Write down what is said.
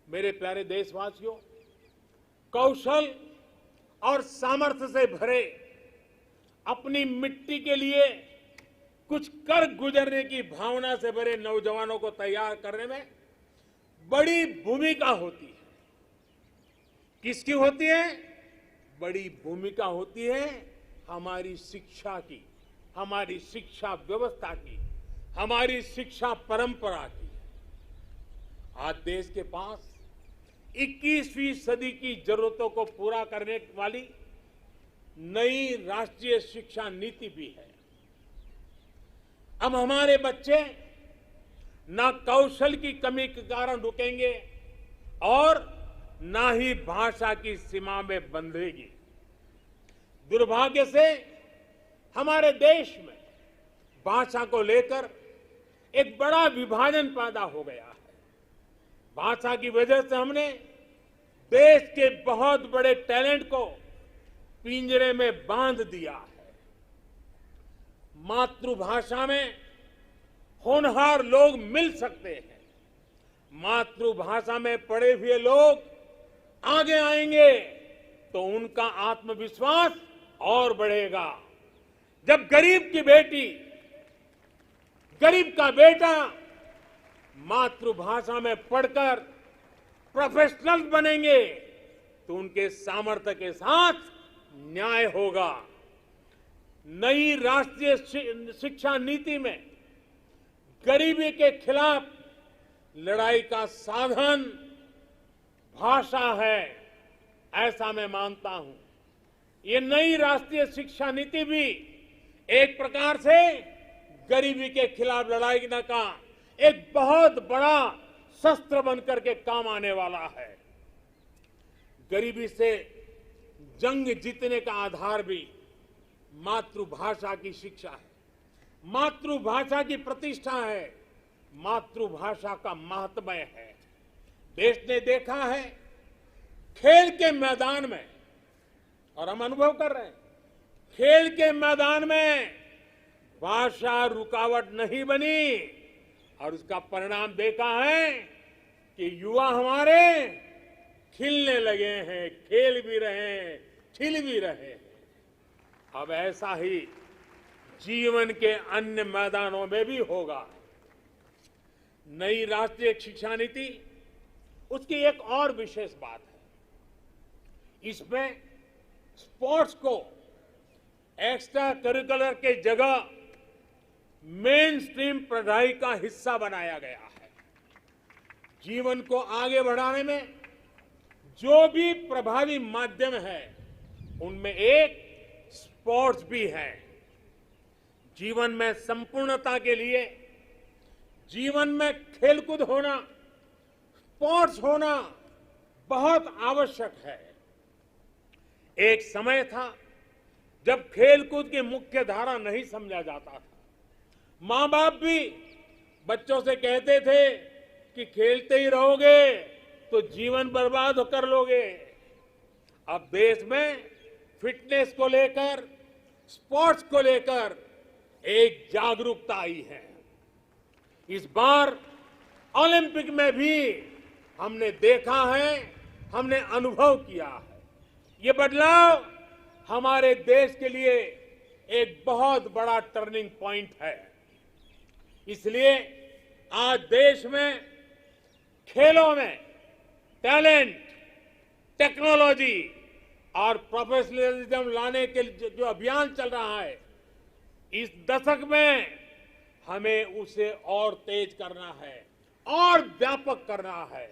मेरे प्यारे देशवासियों, कौशल और सामर्थ्य से भरे अपनी मिट्टी के लिए कुछ कर गुजरने की भावना से भरे नौजवानों को तैयार करने में बड़ी भूमिका होती है। किसकी होती है? बड़ी भूमिका होती है हमारी शिक्षा की, हमारी शिक्षा व्यवस्था की, हमारी शिक्षा परंपरा की। आज देश के पास 21वीं सदी की जरूरतों को पूरा करने वाली नई राष्ट्रीय शिक्षा नीति भी है। अब हमारे बच्चे ना कौशल की कमी के कारण रुकेंगे और ना ही भाषा की सीमा में बंधेगी। दुर्भाग्य से हमारे देश में भाषा को लेकर एक बड़ा विभाजन पैदा हो गया है। भाषा की वजह से हमने देश के बहुत बड़े टैलेंट को पिंजरे में बांध दिया है। मातृभाषा में होनहार लोग मिल सकते हैं। मातृभाषा में पढ़े हुए लोग आगे आएंगे तो उनका आत्मविश्वास और बढ़ेगा। जब गरीब की बेटी, गरीब का बेटा मातृभाषा में पढ़कर प्रोफेशनल बनेंगे तो उनके सामर्थ्य के साथ न्याय होगा। नई राष्ट्रीय शिक्षा नीति में गरीबी के खिलाफ लड़ाई का साधन भाषा है, ऐसा मैं मानता हूं। ये नई राष्ट्रीय शिक्षा नीति भी एक प्रकार से गरीबी के खिलाफ लड़ाई का एक बहुत बड़ा शस्त्र बनकर के काम आने वाला है। गरीबी से जंग जीतने का आधार भी मातृभाषा की शिक्षा है, मातृभाषा की प्रतिष्ठा है, मातृभाषा का महात्म्य है। देश ने देखा है खेल के मैदान में, और हम अनुभव कर रहे हैं, खेल के मैदान में भाषा रुकावट नहीं बनी और उसका परिणाम देखा है कि युवा हमारे खिलने लगे हैं, खेल भी रहे हैं, खिल भी रहे हैं। अब ऐसा ही जीवन के अन्य मैदानों में भी होगा। नई राष्ट्रीय शिक्षा नीति, उसकी एक और विशेष बात है, इसमें स्पोर्ट्स को एक्स्ट्रा करिकुलर के जगह मेन स्ट्रीम पढ़ाई का हिस्सा बनाया गया है। जीवन को आगे बढ़ाने में जो भी प्रभावी माध्यम है उनमें एक स्पोर्ट्स भी है। जीवन में संपूर्णता के लिए जीवन में खेलकूद होना, स्पोर्ट्स होना बहुत आवश्यक है। एक समय था जब खेलकूद की मुख्य धारा नहीं समझा जाता था। मां बाप भी बच्चों से कहते थे कि खेलते ही रहोगे तो जीवन बर्बाद कर लोगे। अब देश में फिटनेस को लेकर, स्पोर्ट्स को लेकर एक जागरूकता आई है। इस बार ओलंपिक में भी हमने देखा है, हमने अनुभव किया है। ये बदलाव हमारे देश के लिए एक बहुत बड़ा टर्निंग पॉइंट है। इसलिए आज देश में खेलों में टैलेंट, टेक्नोलॉजी और प्रोफेशनलिज्म लाने के जो अभियान चल रहा है, इस दशक में हमें उसे और तेज करना है और व्यापक करना है।